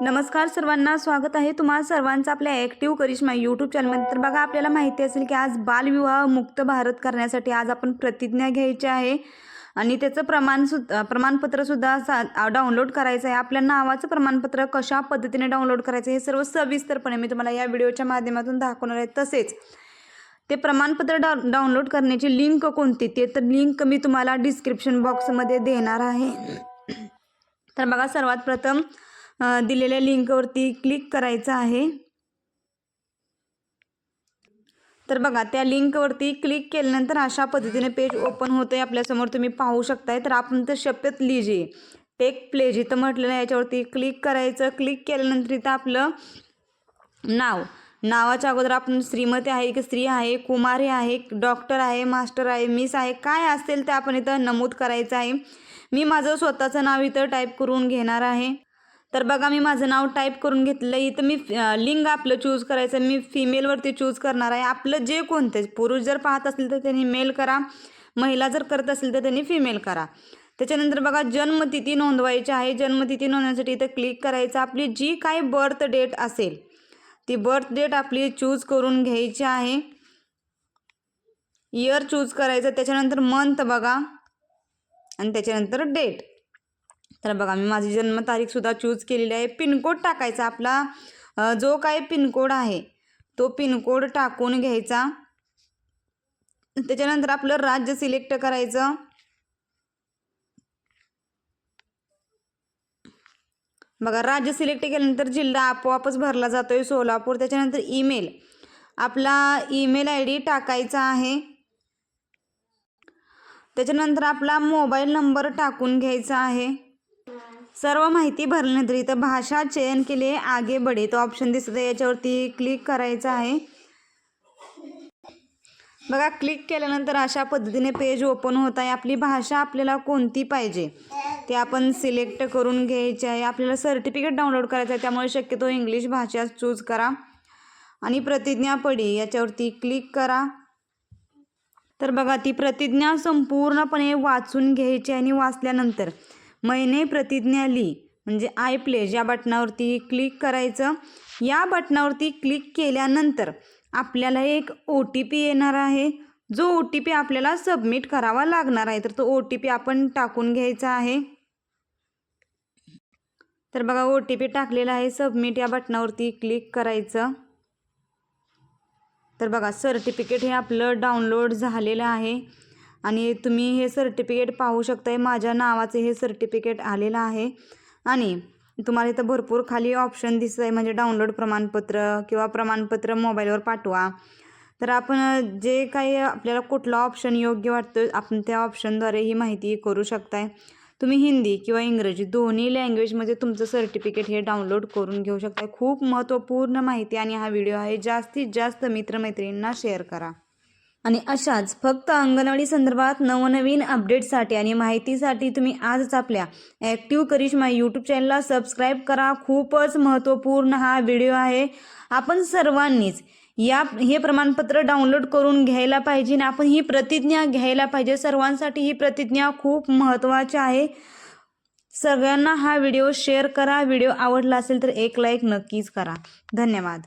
नमस्कार सर्वांना, स्वागत आहे तुम्हा सर्वांचं आपल्या ॲक्टिव्ह करिश्मा यूट्यूब चॅनलमध्ये। तर बघा, आपल्याला माहिती असेल की आज बालविवाह मुक्त भारत करण्यासाठी आज आपण प्रतिज्ञा घ्यायची आहे आणि त्याचं प्रमाणपत्रसुद्धा डाउनलोड करायचं आहे। आपल्या नावाचं प्रमाणपत्र कशा पद्धतीने डाउनलोड करायचं हे सर्व सविस्तरपणे मी तुम्हाला या व्हिडिओच्या माध्यमातून दाखवणार आहे। तसेच ते प्रमाणपत्र डाउनलोड करण्याची लिंक कोणती ते तर लिंक मी तुम्हाला डिस्क्रिप्शन बॉक्समध्ये देणार आहे। तर बघा, सर्वात प्रथम दिलेल्या लिंकवरती क्लिक करायचं आहे। तर बघा, त्या लिंकवरती क्लिक केल्यानंतर अशा पद्धतीने पेज ओपन होते आपल्यासमोर, तुम्ही पाहू शकताय। तर आपण तर शपथ लीजिए टेक प्लेज इथं म्हटलेलं आहे, याच्यावरती क्लिक करायचं। क्लिक केल्यानंतर इथं आपलं नावाच्या अगोदर आपण श्रीमती आहे की स्त्री आहे, कुमारी आहे, डॉक्टर आहे, मास्टर आहे, मिस आहे, काय असेल ते आपण इथं नमूद करायचं आहे। मी माझं स्वतःचं नाव इथं टाईप करून घेणार आहे। तर बघा, मी माझं नाव टाईप करून घेतलं। इथं मी लिंग आपलं चूज करायचं, मी फिमेलवरती चूज करणार आहे। आपलं जे कोणते पुरुष जर पाहत असतील तर त्यांनी मेल करा, महिला जर करत असेल तर त्यांनी फिमेल करा। त्याच्यानंतर बघा, जन्मतिथी नोंदवायची आहे। जन्मतिथी नोंदवण्यासाठी इथं क्लिक करायचं। आपली जी काही बर्थ डेट असेल ती बर्थ डेट आपली चूज करून घ्यायची आहे। इयर चूज करायचं, त्याच्यानंतर मंथ बघा आणि त्याच्यानंतर डेट। तर बघा, मी माझी जन्मतारीखसुद्धा चूज केलेली आहे। पिनकोड टाकायचा, आपला जो काही पिनकोड आहे तो पिनकोड टाकून घ्यायचा। त्याच्यानंतर आपलं राज्य सिलेक्ट करायचं। बघा, राज्य सिलेक्ट केल्यानंतर जिल्हा आपोआपच भरला जातोय, सोलापूर। त्याच्यानंतर ईमेल, आपला ईमेल ID टाकायचा आहे। त्याच्यानंतर आपला मोबाईल नंबर टाकून घ्यायचा आहे। सर्व माहिती भरल्यानंतर इथं भाषा चयन के लिए आगे बढ़े तो ऑप्शन दिसत आहे, याच्यावरती क्लिक करायचं आहे। बघा, क्लिक केल्यानंतर अशा पद्धतीने पेज ओपन होत आहे। आपली भाषा आपल्याला कोणती पाहिजे ते आपण सिलेक्ट करून घ्यायची आहे। आपल्याला सर्टिफिकेट डाउनलोड करायचं आहे, त्यामुळे शक्यतो इंग्लिश भाषा चूज करा आणि प्रतिज्ञा पढी याच्यावरती क्लिक करा। तर बघा, ती प्रतिज्ञा संपूर्णपणे वाचून घ्यायची आणि वाचल्यानंतर मैंने प्रतिज्ञा ली म्हणजे आय प्लेज या बटनावरती क्लिक करायचं। या बटनावरती क्लिक केल्यानंतर आपल्याला एक OTP येणार आहे, जो OTP आपल्याला सबमिट करावा लागणार आहे। तर तो OTP आपण टाकून घ्यायचा आहे। तर बघा, OTP टाकलेला आहे। सबमिट या बटनावरती क्लिक करायचं। तर बघा, सर्टिफिकेट हे आपलं डाउनलोड झालेलं आहे आणि तुम्ही हे सर्टिफिकेट पाहू शकताय। माझ्या नावाचे हे सर्टिफिकेट आलेलं आहे आणि तुम्हाला इथं भरपूर खाली ऑप्शन दिसत आहे, म्हणजे डाउनलोड प्रमाणपत्र किंवा प्रमाणपत्र मोबाईलवर पाठवा। तर आपण जे काही आपल्याला कुठला ऑप्शन योग्य वाटतो आपण त्या ऑप्शनद्वारे ही माहिती करू शकताय। तुम्ही हिंदी किंवा इंग्रजी दोन्ही लँग्वेजमध्ये तुमचं सर्टिफिकेट हे डाउनलोड करून घेऊ शकताय। खूप महत्त्वपूर्ण माहिती आणि हा व्हिडिओ आहे, जास्तीत जास्त मित्रमैत्रिणींना शेअर करा। आणि अशाच फक्त अंगणवाडी संदर्भात नवनवीन अपडेट्ससाठी आणि माहितीसाठी तुम्ही आजच आपल्या ॲक्टिव्ह करिश्मा यूट्यूब चॅनलला सबस्क्राईब करा। खूपच महत्त्वपूर्ण हा व्हिडिओ आहे। आपण सर्वांनीच हे प्रमाणपत्र डाउनलोड करून घ्यायला पाहिजे आणि आपण ही प्रतिज्ञा घ्यायला पाहिजे। सर्वांसाठी ही प्रतिज्ञा खूप महत्त्वाची आहे। सगळ्यांना हा व्हिडिओ शेअर करा। व्हिडिओ आवडला असेल तर एक लाईक नक्कीच करा। धन्यवाद।